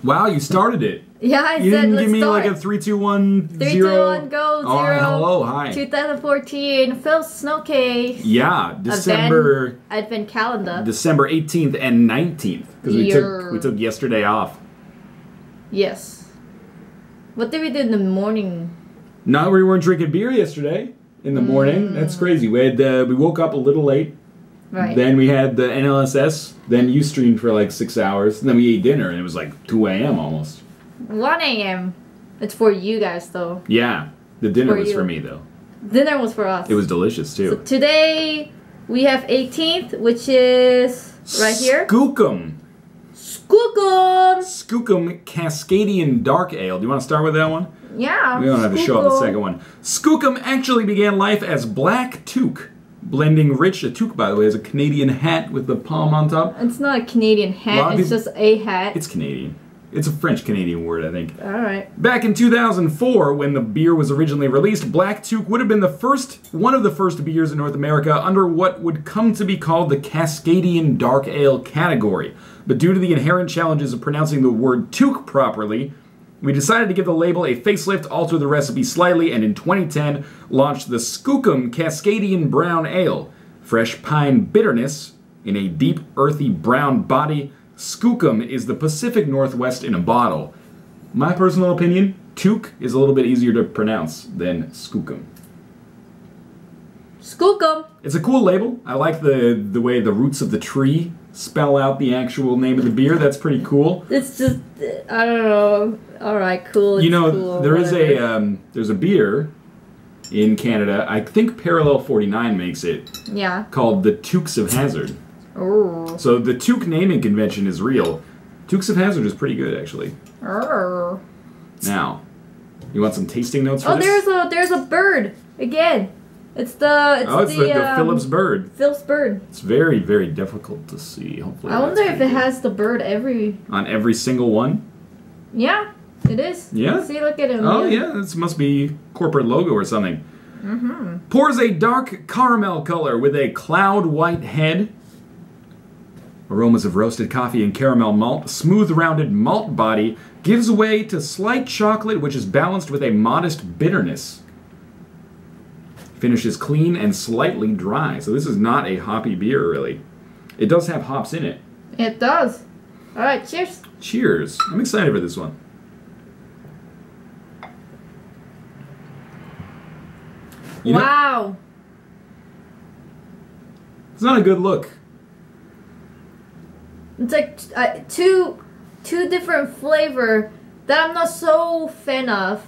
Wow, you started it. Yeah, I you said didn't let's give me start. like a 3, 2, 1, 3, 0. 2, 1, go, 0. All right, hello, hi. 2014 Phillips Snowcase. Yeah, December Advent calendar. December 18th and 19th because we took yesterday off. Yes. What did we do in the morning? No, we weren't drinking beer yesterday in the morning. That's crazy. We had we woke up a little late. Right. Then we had the NLSS. Then you streamed for like 6 hours. And then we ate dinner, and it was like 2 a.m. almost. 1 a.m. It's for you guys, though. Yeah, the dinner was you. for me, though. Dinner was for us. It was delicious, too. So today, we have 18th, which is right here. Skookum. Skookum! Skookum Cascadian Dark Ale. Do you want to start with that one? Yeah. We don't have to show up the second one. Skookum actually began life as Black Toque. Blending rich, a toque, by the way, is a Canadian hat with the palm on top. It's not a Canadian hat, it's just a hat. It's Canadian. It's a French-Canadian word, I think. Alright. Back in 2004, when the beer was originally released, Black Toque would have been one of the first beers in North America under what would come to be called the Cascadian Dark Ale category. But due to the inherent challenges of pronouncing the word toque properly, we decided to give the label a facelift, alter the recipe slightly, and in 2010 launched the Skookum Cascadian Brown Ale. Fresh pine bitterness in a deep, earthy brown body. Skookum is the Pacific Northwest in a bottle. My personal opinion, toque is a little bit easier to pronounce than Skookum. Skookum! It's a cool label. I like the way the roots of the tree spell out the actual name of the beer. That's pretty cool. It's just, I don't know. Alright, cool. You know, cool, there is there's a beer in Canada, I think Parallel 49 makes it, called the Toques of Hazard. Oh. So the toque naming convention is real. Toques of Hazard is pretty good, actually. Oh. Now, you want some tasting notes for this? There's a bird again. It's the Phillips bird. Phillips bird. It's very, very difficult to see. Hopefully, I wonder if it has the bird on every single one. Yeah, it is. Yeah. See, look at him. Oh yeah, this must be corporate logo or something. Pours a dark caramel color with a cloud white head. Aromas of roasted coffee and caramel malt, smooth rounded malt body, gives way to slight chocolate which is balanced with a modest bitterness. Finish is clean and slightly dry, so this is not a hoppy beer really. It does have hops in it. It does. Alright, cheers. Cheers. I'm excited for this one. Wow. It's not a good look. It's like two different flavor that I'm not so fan of.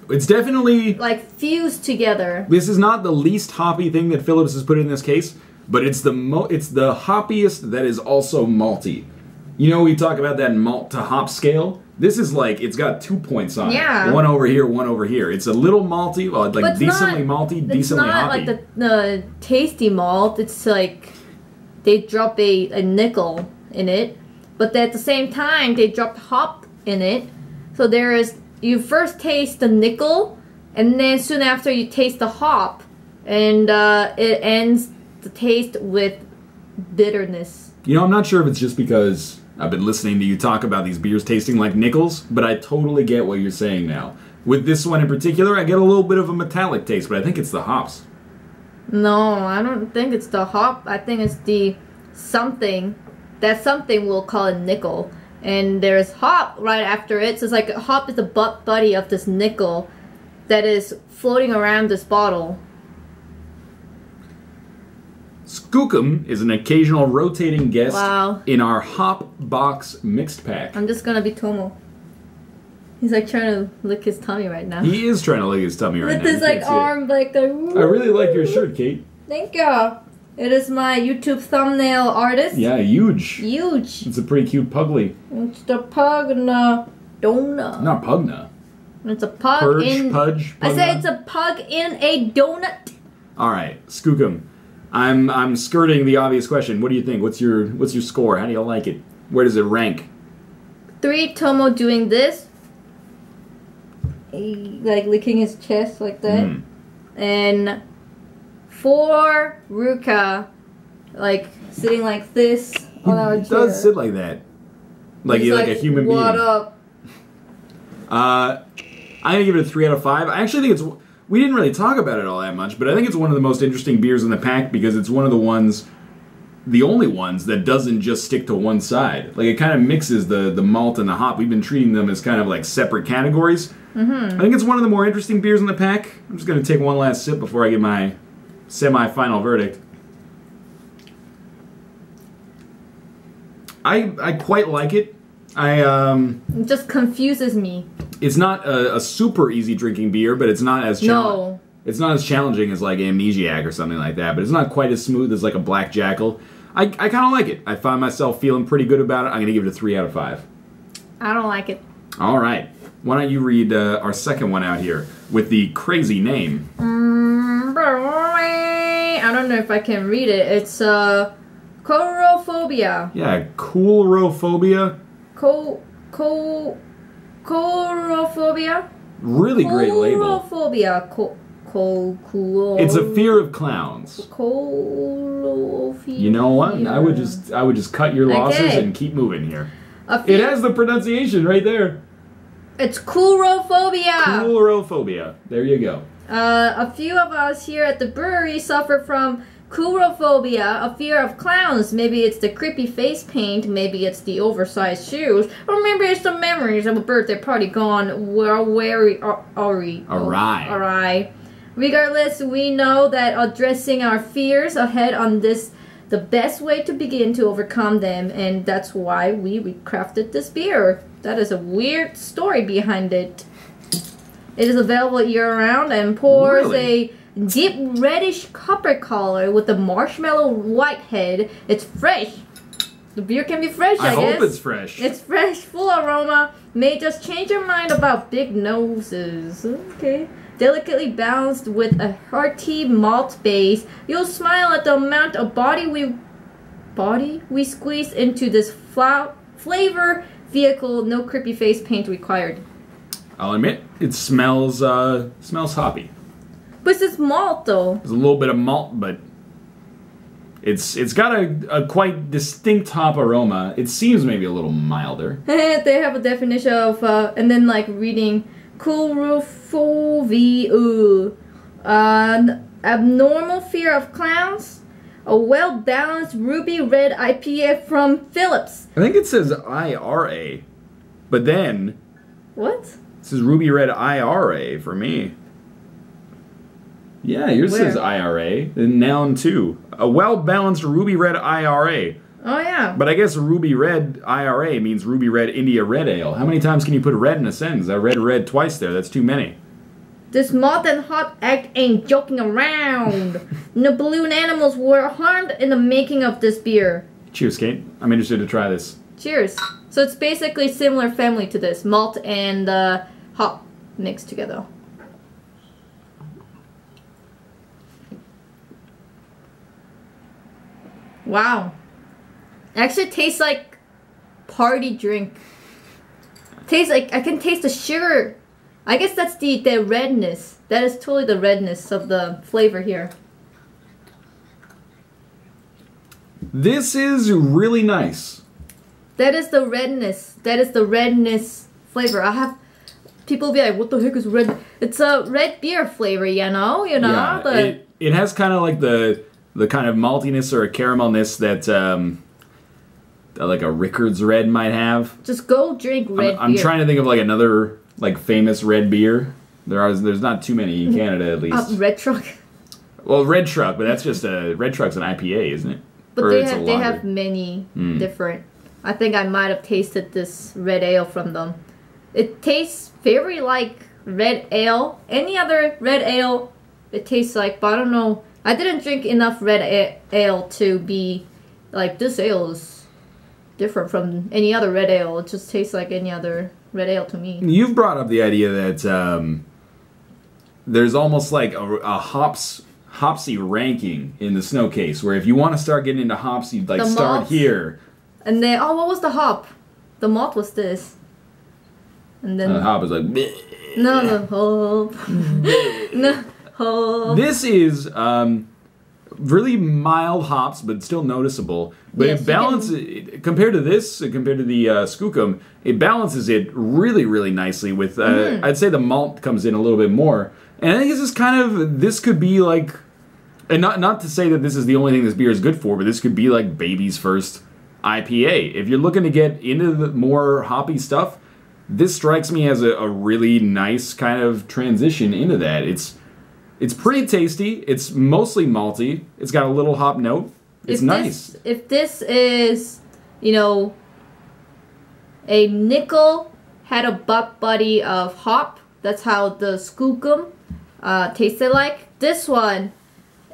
It's definitely like fused together. This is not the least hoppy thing that Phillips has put in this case, but it's the hoppiest that is also malty. You know, we talk about that malt to hop scale. This is like it's got 2 points on it. One over here, one over here. It's a little malty, like decently malty, decently hoppy. It's not like the tasty malt. It's like they drop a nickel in it, but at the same time they dropped hop in it. So you first taste the nickel, and then soon after you taste the hop, and it ends the taste with bitterness. You know, I'm not sure if it's just because I've been listening to you talk about these beers tasting like nickels, but I totally get what you're saying now. With this one in particular, I get a little bit of a metallic taste, but I think it's the hops. No, I don't think it's the hop. I think it's the something. That something we'll call a nickel. And there's hop right after it. So it's like hop is the butt buddy of this nickel that is floating around this bottle. Skookum is an occasional rotating guest in our Hop Box Mixed Pack. I'm just gonna be Tomo. He's like trying to lick his tummy right now. He is trying to lick his tummy right now. With his like arm like a... I really like your shirt, Kate. Thank you. It is my YouTube thumbnail artist. Yeah, huge. Huge. It's a pretty cute pugly. It's the Pugna donut. Not Pugna. It's a pug Pudge. I say it's a pug in a donut. All right, Skookum. I'm skirting the obvious question. What do you think? What's your score? How do you like it? Where does it rank? 3 Tomo doing this. Like licking his chest like that. And 4 Ruka, like sitting like this on our chair. He does sit like that. Like He's you're like a human being. What up? I'm gonna give it a 3 out of 5. I actually think it's. We didn't really talk about it all that much, but I think it's one of the most interesting beers in the pack because it's one of the only ones that doesn't just stick to one side. Like it kind of mixes the malt and the hop. We've been treating them as kind of like separate categories. I think it's one of the more interesting beers in the pack. I'm just gonna take one last sip before I give my semi-final verdict. I quite like it. It just confuses me. It's not a super easy drinking beer, but it's not as No. It's not as challenging as like Amnesiac or something like that. But it's not quite as smooth as like a Black Jackal. I kind of like it. I find myself feeling pretty good about it. I'm gonna give it a 3 out of 5. I don't like it. All right. Why don't you read our second one out here with the crazy name? I don't know if I can read it. It's Chorophobia. Yeah, coulrophobia. Chorophobia. Really great label. Chorophobia. It's a fear of clowns. Chorophobia. You know what? I would just cut your losses Okay. and keep moving here. It It has the pronunciation right there. It's Chorophobia. Coulrophobia. There you go. A few of us here at the brewery suffer from chorophobia, a fear of clowns. Maybe it's the creepy face paint, maybe it's the oversized shoes, or maybe it's the memories of a birthday party gone awry. Regardless, we know that addressing our fears ahead on this the best way to begin to overcome them, and that's why we crafted this beer. That is a weird story behind it. It is available year-round and pours a deep reddish copper color with a marshmallow white head. It's fresh. The beer can be fresh, I guess. I hope it's fresh. It's fresh, full aroma. May just change your mind about big noses. Okay. Delicately balanced with a hearty malt base. You'll smile at the amount of body we squeeze into this flavor vehicle. No creepy face paint required. I'll admit, it smells hoppy. But it's malt though. There's a little bit of malt, but it's got a quite distinct hop aroma. It seems maybe a little milder. They have a definition of and then like reading coulrophobia, an abnormal fear of clowns, a well-balanced ruby red IPA from Phillips. I think it says IRA, but then What? it says ruby red IRA for me. Yeah, yours Where? says IRA, and noun too. A well-balanced ruby red IRA. Oh yeah. But I guess ruby red IRA means ruby red India red ale. How many times can you put red in a sentence? I read red twice there. That's too many. This malt and hop act ain't joking around. No balloon animals were harmed in the making of this beer. Cheers, Kate. I'm interested to try this. Cheers. So it's basically similar family to this. Malt and hop mixed together. Wow. Actually tastes like party drink. Tastes like, I can taste the sugar. I guess that's the redness. That is totally the redness of the flavor here. This is really nice. That is the redness. That is the redness flavor. I have people be like, "What the heck is red?" It's a red beer flavor, you know. Yeah, it has kind of like the kind of maltiness or a caramelness that like a Rickard's Red might have. Just go drink red beer. I'm trying to think of like another like famous red beer. There's not too many in Canada at least. Red Truck. Well, Red Truck, but that's just Red Truck's an IPA, isn't it? But Or they it's a have lager. many different. I think I might have tasted this red ale from them. It tastes very like red ale. Any other red ale, it tastes like, but I don't know. I didn't drink enough red ale to be like, this ale is different from any other red ale. It just tastes like any other red ale to me. You've brought up the idea that there's almost like a hopsy ranking in the Snowcase, where if you want to start getting into hops, you'd like The start malt. here. And then, oh, what was the hop? The malt was this. And then The hop is like. Bleh. no hop. No hop. This is really mild hops, but still noticeable. But Yes, it balances compared to this, compared to the Skookum, it balances it really, really nicely. With I'd say the malt comes in a little bit more, and I think this is kind of this could be like, and not to say that this is the only thing this beer is good for, but this could be like baby's first IPA. If you're looking to get into the more hoppy stuff, this strikes me as a really nice kind of transition into that. It's pretty tasty. It's mostly malty. It's got a little hop note. It's nice. If this is, you know, a nickel had a butt buddy of hop, that's how the Skookum tasted like. This one,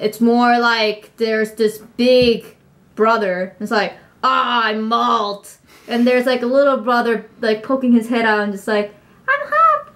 it's more like there's this big brother. It's like, I'm malt. And there's like a little brother like poking his head out and just like, I'm hop.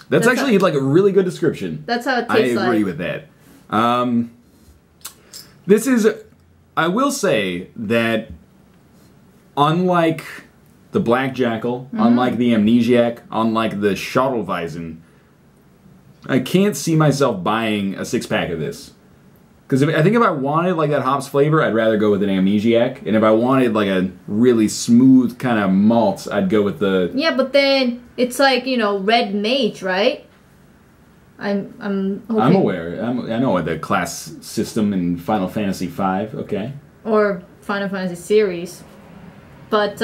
That's actually like a really good description. That's how it tastes like. I agree with that. This is, I will say that unlike the Black Jackal, unlike the Amnesiac, unlike the Schottelweisen, I can't see myself buying a 6-pack of this. Because I think if I wanted like that hops flavor, I'd rather go with an Amnesiac. And if I wanted like a really smooth kind of malt, I'd go with the... Yeah, but then it's like, you know, Red Mage, right? I'm hoping... I'm aware. I know the class system in Final Fantasy V. Okay. Or Final Fantasy series. But,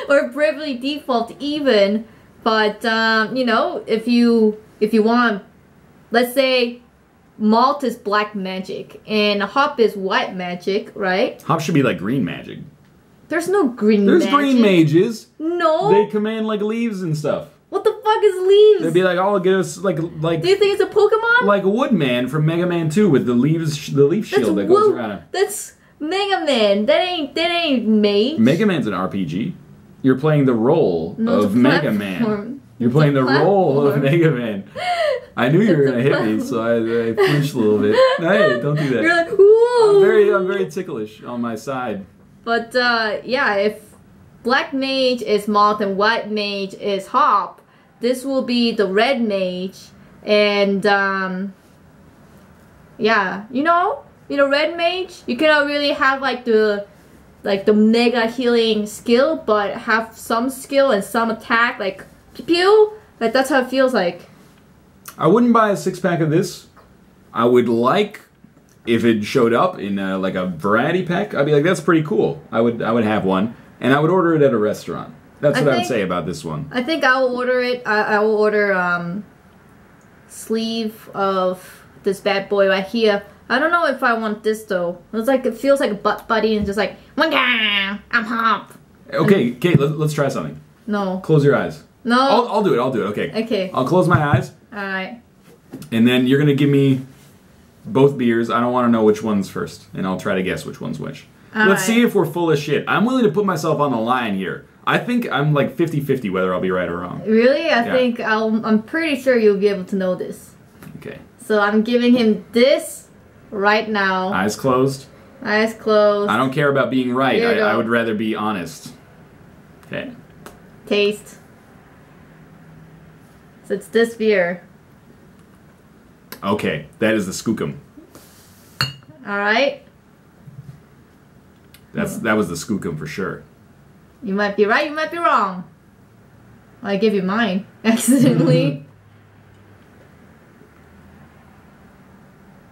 or Bravely Default even. But, you know, if you want... Let's say malt is black magic and hop is white magic, right? Hop should be like green magic. There's no green magic. There's green mages. No. They command like leaves and stuff. What the fuck is leaves? They'd be like, oh, get us like. Do you think it's a Pokemon? Like Woodman from Mega Man 2 with the leaf shield that goes around him. That's Mega Man. That ain't mage. Mega Man's an RPG. You're playing the role of Mega Man. You're playing the role of Mega Man. I knew you were gonna hit me, so I flinched a little bit. Hey, don't do that. You're like, ooh. I'm very ticklish on my side. But yeah, if black mage is malt and white mage is hop, this will be the red mage, and yeah, you know, red mage. You cannot really have like the mega healing skill, but have some skill and some attack, like pew pew. Like that's how it feels like. I wouldn't buy a 6-pack of this. I would like if it showed up in like a variety pack. I'd be like, that's pretty cool. I would have one, and I would order it at a restaurant. That's what I would say about this one. I think I will order it. I will order sleeve of this bad boy right here. I don't know if I want this though. It feels like a butt buddy and just like, I'm hop. Okay, Kate, let's try something. No. Close your eyes. No. I'll do it. Okay. Okay. I'll close my eyes. Alright. And then you're gonna give me both beers. I don't want to know which one's first, and I'll try to guess which one's which. Let's see if we're full of shit. I'm willing to put myself on the line here. I think I'm like 50-50 whether I'll be right or wrong. Really? I think I'm pretty sure you'll be able to know this. Okay. So I'm giving him this right now. Eyes closed. Eyes closed. I don't care about being right. I would rather be honest. Okay. Taste. So it's this beer. Okay, that is the Skookum. Alright. That was the Skookum for sure. You might be right, you might be wrong. I gave you mine accidentally.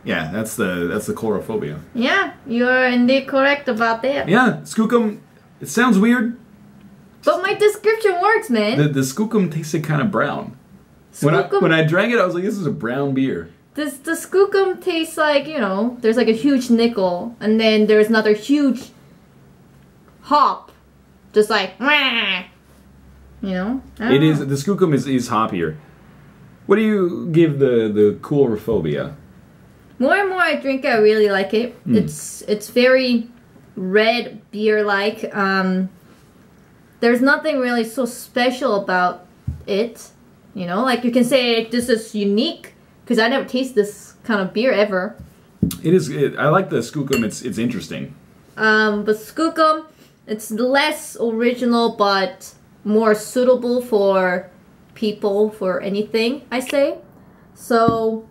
Yeah, that's the chlorophobia. Yeah, you're indeed correct about that. Yeah, Skookum. It sounds weird. But my description works, man. The Skookum tasted kind of brown. When I drank it, I was like, this is a brown beer. The Skookum tastes like, you know, there's like a huge nickel, and then there's another huge hop. Just like, you know? It is, the Skookum is hoppier. What do you give the chlorophobia? More and more I drink it, I really like it. It's very red beer-like. There's nothing really so special about it. You know, like you can say this is unique because I never tasted this kind of beer ever. It is. I like the Skookum. It's interesting. But Skookum, it's less original but more suitable for people, for anything, I say. So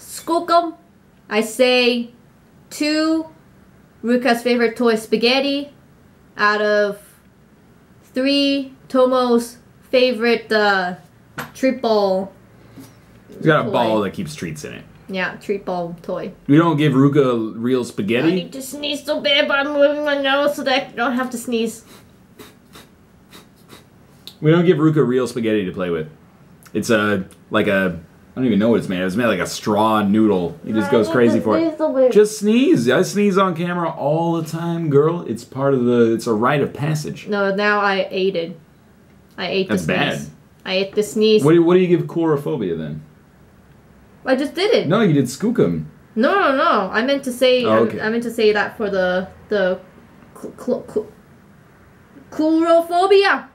Skookum. I say 2 Ruka's favorite toy spaghetti out of 3 Tomo's favorite treat ball. He's got a ball that keeps treats in it. Yeah, treat ball toy. We don't give Ruka real spaghetti. I need to sneeze so bad, but I'm moving my nose so that I don't have to sneeze. We don't give Ruka real spaghetti to play with. It's like a, I don't even know what it's made of. It's made like a straw noodle. He just goes crazy for it. Just sneeze. I sneeze on camera all the time, girl. It's part of it's a rite of passage. No, now I ate it. I ate the sneeze. That's bad. I ate the sneeze. What do you give coulrophobia then? I just did it. No, you did skookum. No. I meant to say. Oh, okay. I meant to say that for the coulrophobia.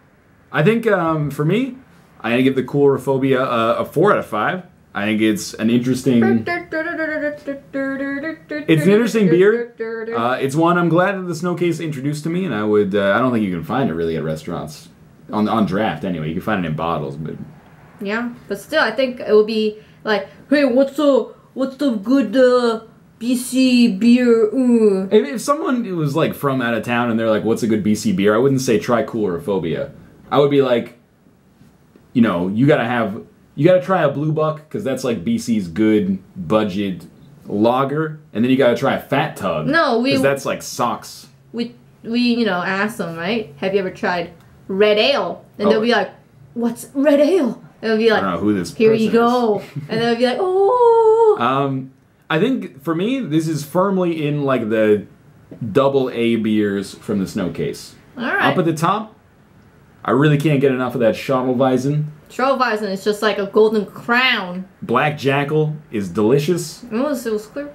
I think for me, I'm gonna give the coulrophobia a 4 out of 5. I think it's an interesting. It's an interesting beer. It's one I'm glad that the Snowcase introduced to me, and I don't think you can find it really at restaurants on draft anyway. You can find it in bottles, but yeah, but still, I think it would be like, hey, what's the good BC beer? If someone was like from out of town and they're like, "What's a good BC beer?" I wouldn't say try coulrophobia. I would be like, you gotta try a Blue Buck because that's like BC's good budget lager, and then you gotta try a Fat Tug. No, because that's like socks. We asked them, right? Have you ever tried red ale? And they'll be like, "What's red ale?" And they'll be like, I don't know who this "Here person you go," and they'll be like, "Oh." I think for me, this is firmly in like the AA beers from the Snowcase. All right. Up at the top, I really can't get enough of that Schaumelweizen. Schaumelweizen is just like a golden crown. Black Jackal is delicious. It was clear.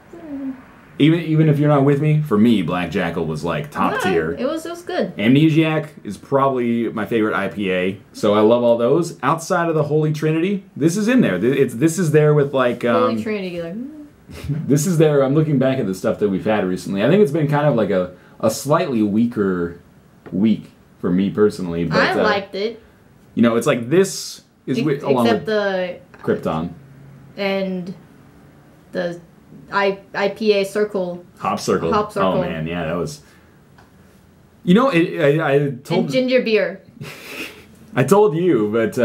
Even if you're not with me, for me, Black Jackal was like top tier. It was good. Amnesiac is probably my favorite IPA, so I love all those. Outside of the Holy Trinity, this is in there. This is there with like Holy Trinity. Like, this is there. I'm looking back at the stuff that we've had recently. I think it's been kind of like a slightly weaker week for me personally. But, I liked it. It's like this is along except with the Krypton and the IPA Circle. Hop Circle. Oh man, yeah, that was. I told and ginger beer. I told you, but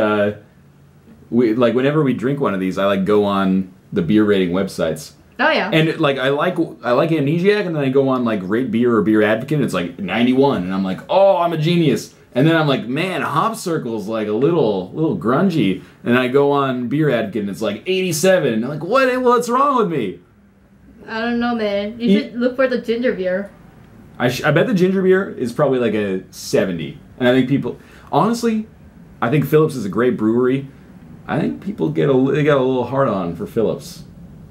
whenever we drink one of these, I like go on the beer rating websites. Oh yeah. And I like Amnesiac, and then I go on like Rate Beer or Beer Advocate, and it's like 91, and I'm like, oh, I'm a genius. And then I'm like, man, Hop Circle's like a little grungy, and I go on Beer Advocate, and it's like 87, and I'm like, what's wrong with me? I don't know, man. You should look for the ginger beer. I bet the ginger beer is probably like a 70, and I think honestly, I think Phillips is a great brewery. I think people got a little hard on for Phillips.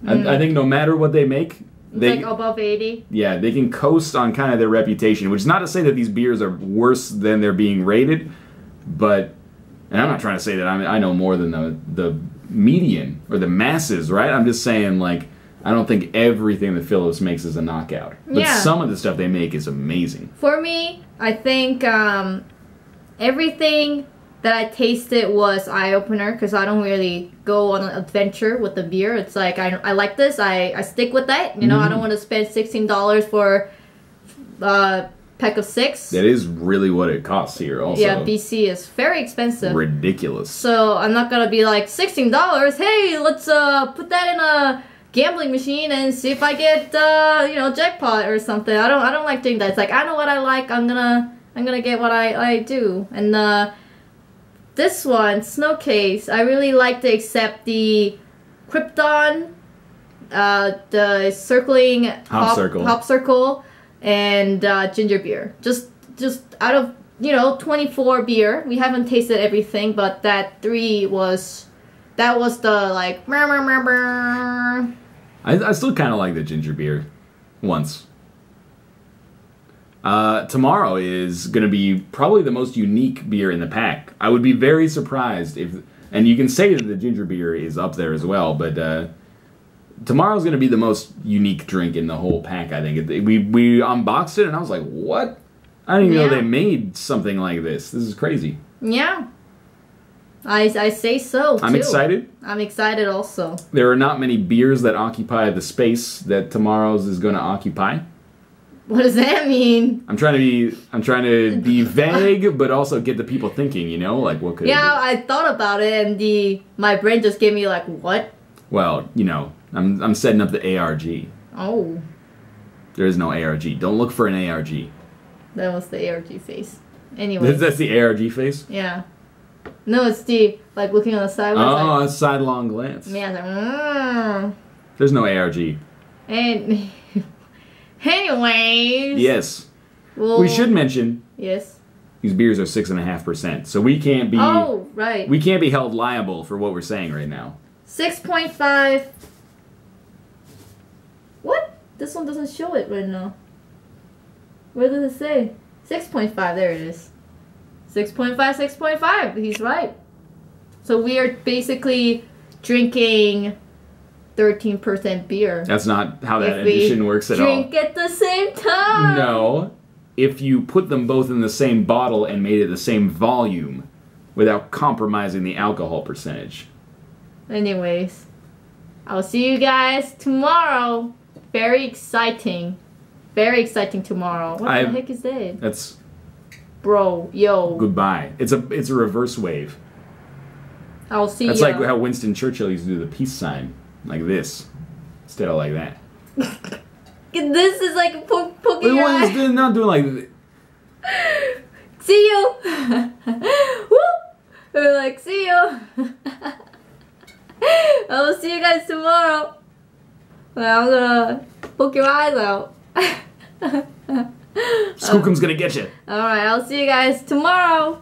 I think no matter what they make, like above 80. Yeah, they can coast on kind of their reputation, which is not to say that these beers are worse than they're being rated, and I'm not trying to say that I know more than the median or the masses, right? I'm just saying like I don't think everything that Phillips makes is a knockout, but some of the stuff they make is amazing. For me, I think everything that I tasted was eye-opener because I don't really go on an adventure with the beer. It's like, I like this, I stick with that. I don't want to spend $16 for a pack of 6. That is really what it costs here also. Yeah, BC is very expensive. Ridiculous. So I'm not going to be like, $16, hey, let's put that in a gambling machine and see if I get, jackpot or something. I don't like doing that. It's like, I know what I like, I'm gonna get what I do. And this one, Snowcase, I really like to accept the Krypton, the circling hop circle, and ginger beer. Just out of 24 beer, we haven't tasted everything, but that 3 was the like. I still kind of like the ginger beer. Once. Tomorrow is going to be probably the most unique beer in the pack. I would be very surprised if, and you can say that the ginger beer is up there as well, but tomorrow's going to be the most unique drink in the whole pack, I think. We unboxed it, and I was like, what? I didn't even know they made something like this. This is crazy. Yeah. I say so, too. I'm excited. I'm excited also. There are not many beers that occupy the space that tomorrow's is going to occupy. What does that mean? I'm trying to be vague, but also get the people thinking, you know? Like, what could it be? I thought about it, and my brain just gave me, like, what? Well, you know, I'm setting up the ARG. Oh. There is no ARG. Don't look for an ARG. That was the ARG face. Anyway. That's the ARG face? Yeah. No, it's the, like, looking on the side. Oh, a sidelong glance. Yeah, it's like, There's no ARG. And, anyways. Yes. Well, we should mention. Yes. These beers are 6.5%, so we can't be. Oh, right. We can't be held liable for what we're saying right now. 6.5. What? This one doesn't show it right now. Where does it say? 6.5. There it is. 6.5, 6.5. He's right. So we are basically drinking 13% beer. That's not how that addition works at all. Drink at the same time. No. If you put them both in the same bottle and made it the same volume without compromising the alcohol percentage. Anyways, I'll see you guys tomorrow. Very exciting. Very exciting tomorrow. What the heck is that? That's... Bro, yo. Goodbye. It's a reverse wave. I'll see you. That's like how Winston Churchill used to do the peace sign. Like this. Instead of like that. This is like poking your eye. He's not doing like... See you. Woo! We're like, see you. I will see you guys tomorrow. Well, I'm gonna poke your eyes out. Skookum's gonna get you. Alright, I'll see you guys tomorrow.